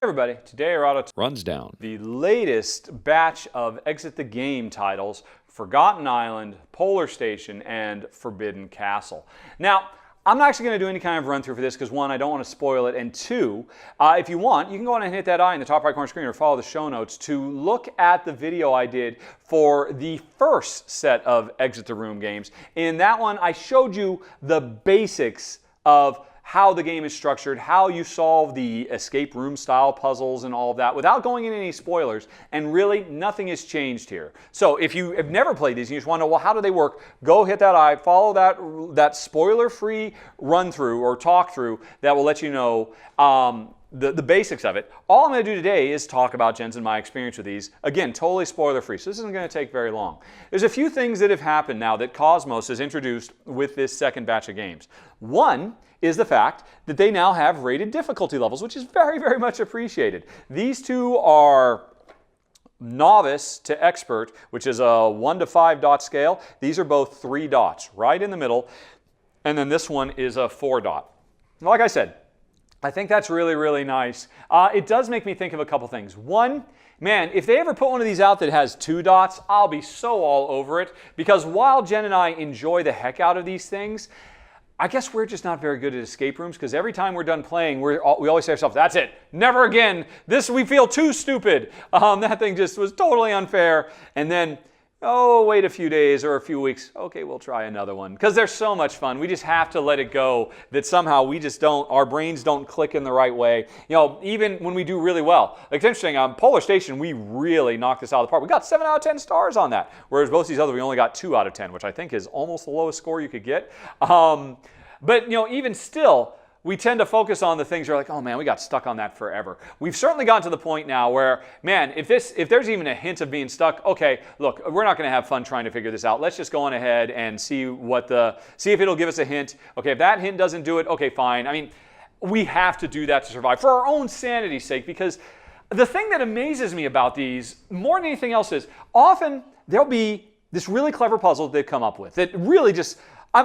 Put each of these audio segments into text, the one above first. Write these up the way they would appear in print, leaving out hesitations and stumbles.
Hey everybody, today Rahdo runs down the latest batch of Exit the Game titles, Forgotten Island, Polar Station, and Forbidden Castle. Now, I'm not actually going to do any kind of run through for this because one, I don't want to spoil it, and two, if you want, you can go on and hit that I in the top right corner screen or follow the show notes to look at the video I did for the first set of Exit the Room games. In that one, I showed you the basics of how the game is structured, how you solve the escape room style puzzles and all of that without going into any spoilers, and really nothing has changed here. So if you have never played these and you just want to know, well, how do they work, go hit that I, follow that spoiler-free run-through or talk-through that will let you know the basics of it. All I'm going to do today is talk about Jens and my experience with these. Again, totally spoiler-free, so this isn't going to take very long. There's a few things that have happened now that Cosmos has introduced with this second batch of games. One is the fact that they now have rated difficulty levels, which is very, very much appreciated. These two are novice to expert, which is a 1 to 5 dot scale. These are both 3 dots, right in the middle. And then this one is a 4 dot. Like I said, I think that's really, really nice. It does make me think of a couple things. One, man, if they ever put one of these out that has 2 dots, I'll be so all over it. Because while Jen and I enjoy the heck out of these things, I guess we're just not very good at escape rooms because every time we're done playing, we always say to ourselves, that's it, never again. This, we feel too stupid. That thing just was totally unfair. And then, oh, wait a few days or a few weeks. Okay, we'll try another one. Because they're so much fun. We just have to let it go that somehow we just don't, our brains don't click in the right way. You know, even when we do really well. Like, it's interesting, Polar Station, we really knocked this out of the park. We got 7 out of 10 stars on that. Whereas both these others, we only got 2 out of 10, which I think is almost the lowest score you could get. But, you know, even still, we tend to focus on the things you're like, oh man, we got stuck on that forever. We've certainly gotten to the point now where, man, if there's even a hint of being stuck, okay, look, we're not going to have fun trying to figure this out. Let's just go on ahead and see if it'll give us a hint. Okay, if that hint doesn't do it, okay, fine. I mean, we have to do that to survive for our own sanity's sake, because the thing that amazes me about these more than anything else is often there'll be this really clever puzzle they've come up with that really just,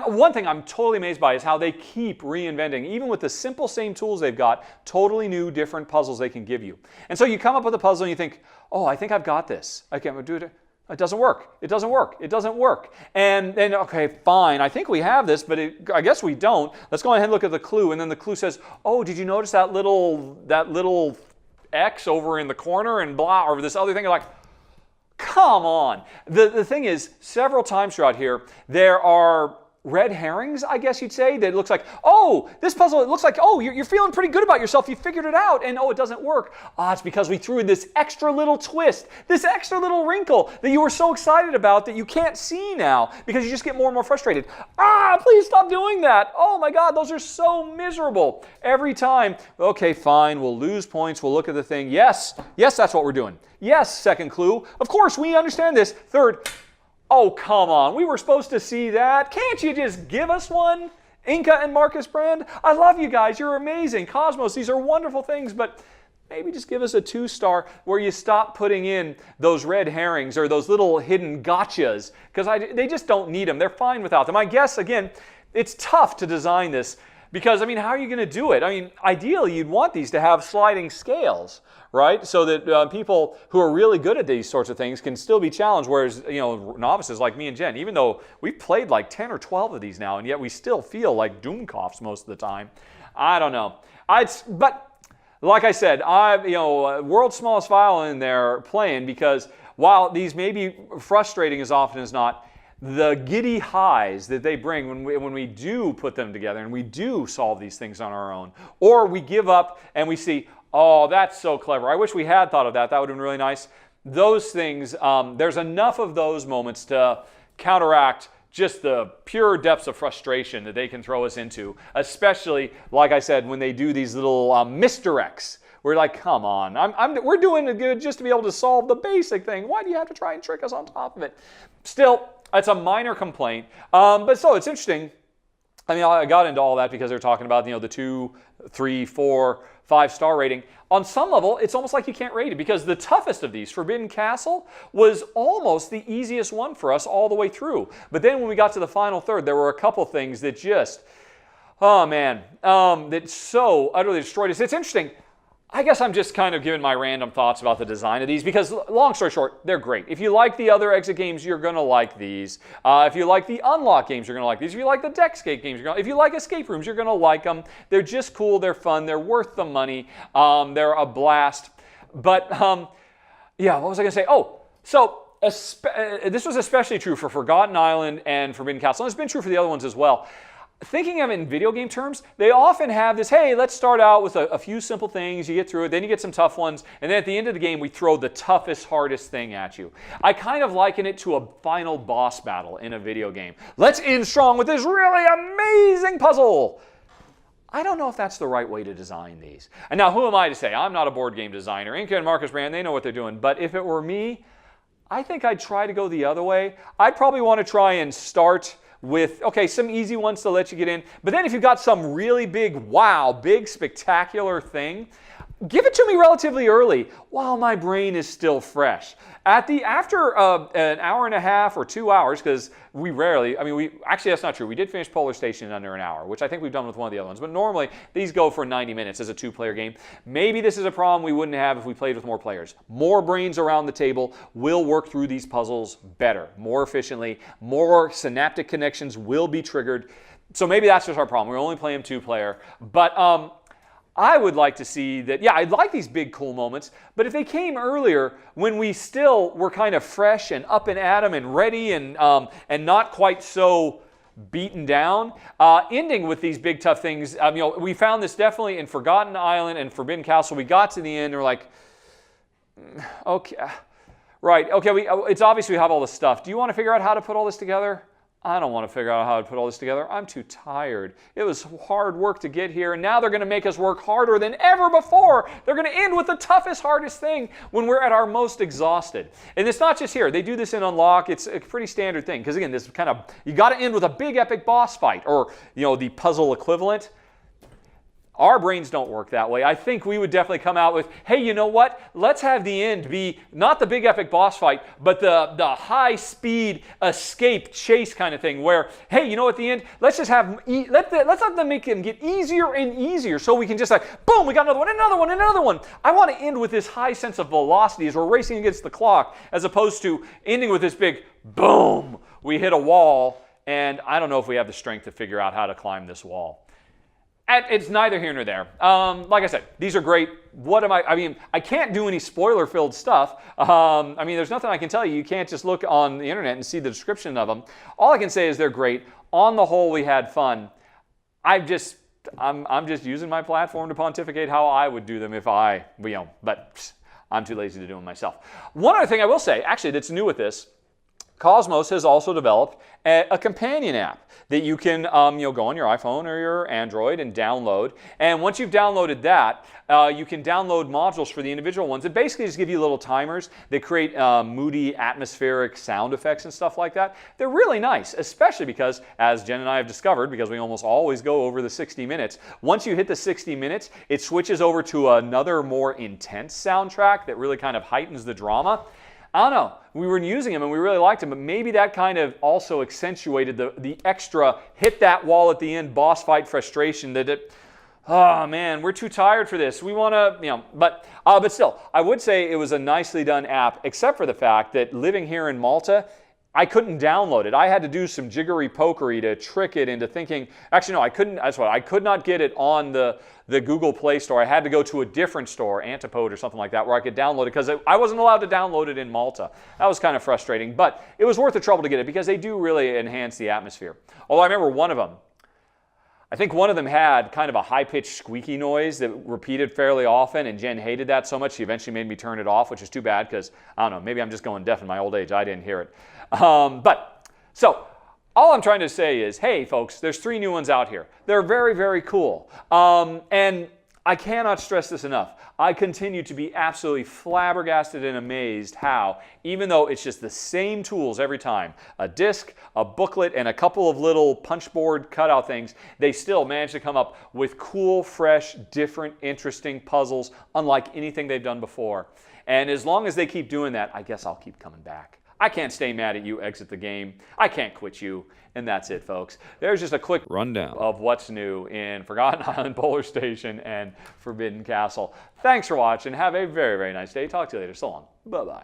one thing I'm totally amazed by is how they keep reinventing, even with the simple same tools they've got, totally new, different puzzles they can give you. And so you come up with a puzzle and you think, oh, I think I've got this. I can't do it. It doesn't work. It doesn't work. It doesn't work. And then, okay, fine. I think we have this, but I guess we don't. Let's go ahead and look at the clue. And then the clue says, oh, did you notice that little X over in the corner and blah, or this other thing? You're like, come on. The thing is, several times throughout here, there are red herrings, I guess you'd say, that it looks like, oh, this puzzle, it looks like, oh, you're feeling pretty good about yourself, you figured it out, and oh, it doesn't work. Ah, it's because we threw in this extra little twist, this extra little wrinkle that you were so excited about that you can't see now because you just get more and more frustrated. Ah, please stop doing that. Oh my God, those are so miserable. Every time, okay, fine, we'll lose points, we'll look at the thing. Yes, that's what we're doing. Yes, second clue. Of course, we understand this. Third, oh, come on. We were supposed to see that. Can't you just give us one? Inca and Marcus Brand, I love you guys. You're amazing. Cosmos, these are wonderful things, but maybe just give us a 2-star where you stop putting in those red herrings or those little hidden gotchas, because they just don't need them. They're fine without them. I guess, again, it's tough to design this because, I mean, how are you going to do it? I mean, ideally, you'd want these to have sliding scales, right? So that people who are really good at these sorts of things can still be challenged, whereas, you know, novices like me and Jen, even though we've played like 10 or 12 of these now, and yet we still feel like Doomkoffs most of the time. I don't know. But like I said, world's smallest violin in there playing, because while these may be frustrating as often as not, the giddy highs that they bring when we do put them together and we do solve these things on our own, or we give up and we see, oh, that's so clever. I wish we had thought of that. That would have been really nice. Those things, there's enough of those moments to counteract just the pure depths of frustration that they can throw us into, especially, like I said, when they do these little misdirects. We're like, come on, we're doing it good just to be able to solve the basic thing. Why do you have to try and trick us on top of it? Still, it's a minor complaint, but so it's interesting. I mean, I got into all that because they're talking about, the 2, 3, 4, 5-star rating. On some level, it's almost like you can't rate it, because the toughest of these, Forbidden Castle, was almost the easiest one for us all the way through. But then when we got to the final third, there were a couple things that just, oh man, that so utterly destroyed us. It's interesting. I guess I'm just kind of giving my random thoughts about the design of these because, long story short, they're great. If you like the other exit games, you're going to like these. If you like the unlock games, you're going to like these. If you like the Deckscape games, if you like escape rooms, you're going to like them. They're just cool. They're fun. They're worth the money. They're a blast. But, yeah, what was I going to say? Oh, so this was especially true for Forgotten Island and Forbidden Castle. And it's been true for the other ones as well. Thinking of it in video game terms, they often have this, hey, let's start out with a few simple things, you get through it, then you get some tough ones, and then at the end of the game, we throw the toughest, hardest thing at you. I kind of liken it to a final boss battle in a video game. Let's end strong with this really amazing puzzle. I don't know if that's the right way to design these. And now, who am I to say? I'm not a board game designer. Inca and Marcus Brand, they know what they're doing. But if it were me, I think I'd try to go the other way. I'd probably want to try and start with, okay, some easy ones to let you get in. But then if you've got some really big, wow, big, spectacular thing, give it to me relatively early while my brain is still fresh. After an hour and a half or 2 hours, because we rarely, actually that's not true. We did finish Polar Station in under an hour, which I think we've done with one of the other ones. But normally these go for 90 minutes as a 2-player game. Maybe this is a problem we wouldn't have if we played with more players. More brains around the table will work through these puzzles better, more efficiently. More synaptic connections will be triggered. So maybe that's just our problem. We're only playing 2-player. But I would like to see that, yeah, I'd like these big cool moments, but if they came earlier when we still were kind of fresh and up and at 'em and ready and not quite so beaten down, ending with these big tough things, we found this definitely in Forgotten Island and Forbidden Castle. We got to the end and we're like, okay, right, okay, it's obvious we have all this stuff. Do you want to figure out how to put all this together? I don't want to figure out how to put all this together. I'm too tired. It was hard work to get here, and now they're going to make us work harder than ever before. They're going to end with the toughest, hardest thing when we're at our most exhausted. And it's not just here. They do this in Unlock. It's a pretty standard thing, because again, this kind of, you got to end with a big epic boss fight, or the puzzle equivalent. Our brains don't work that way. I think we would definitely come out with, hey, you know what? Let's have the end be not the big epic boss fight, but the high-speed escape chase kind of thing where, hey, at the end, let's just have, let's let them make them get easier and easier so we can just like, boom, we got another one, another one, another one. I want to end with this high sense of velocity as we're racing against the clock as opposed to ending with this big boom, we hit a wall, and I don't know if we have the strength to figure out how to climb this wall. It's neither here nor there. Like I said, these are great. I can't do any spoiler-filled stuff. There's nothing I can tell you. You can't just look on the internet and see the description of them. All I can say is they're great. On the whole, we had fun. I'm just using my platform to pontificate how I would do them if but I'm too lazy to do them myself. One other thing I will say, actually, that's new with this, Cosmos has also developed a companion app that you can go on your iPhone or your Android and download. And once you've downloaded that, you can download modules for the individual ones that basically just give you little timers that create moody, atmospheric sound effects and stuff like that. They're really nice, especially because, as Jen and I have discovered, because we almost always go over the 60 minutes, once you hit the 60 minutes, it switches over to another more intense soundtrack that really kind of heightens the drama. I don't know. We were using them and we really liked them, but maybe that kind of also accentuated the extra hit that wall at the end boss fight frustration oh man, we're too tired for this. We want to, but still, I would say it was a nicely done app, except for the fact that living here in Malta, I couldn't download it. I had to do some jiggery-pokery to trick it into thinking, actually no, I couldn't, that's what, I could not get it on the Google Play Store. I had to go to a different store, Antipode or something like that, where I could download it because I wasn't allowed to download it in Malta. That was kind of frustrating, but it was worth the trouble to get it because they do really enhance the atmosphere. Although I remember I think one of them had kind of a high-pitched squeaky noise that repeated fairly often, and Jen hated that so much she eventually made me turn it off, which is too bad because, I don't know, maybe I'm just going deaf in my old age. I didn't hear it. So all I'm trying to say is, hey, folks, there's 3 new ones out here. They're very, very cool. And I cannot stress this enough. I continue to be absolutely flabbergasted and amazed how, even though it's just the same tools every time, a disc, a booklet, and a couple of little punchboard cutout things, they still manage to come up with cool, fresh, different, interesting puzzles, unlike anything they've done before. And as long as they keep doing that, I guess I'll keep coming back. I can't stay mad at you, exit the game. I can't quit you. And that's it, folks. There's just a quick rundown of what's new in Forgotten Island, Polar Station, and Forbidden Castle. Thanks for watching. Have a very, very nice day. Talk to you later. So long. Bye-bye.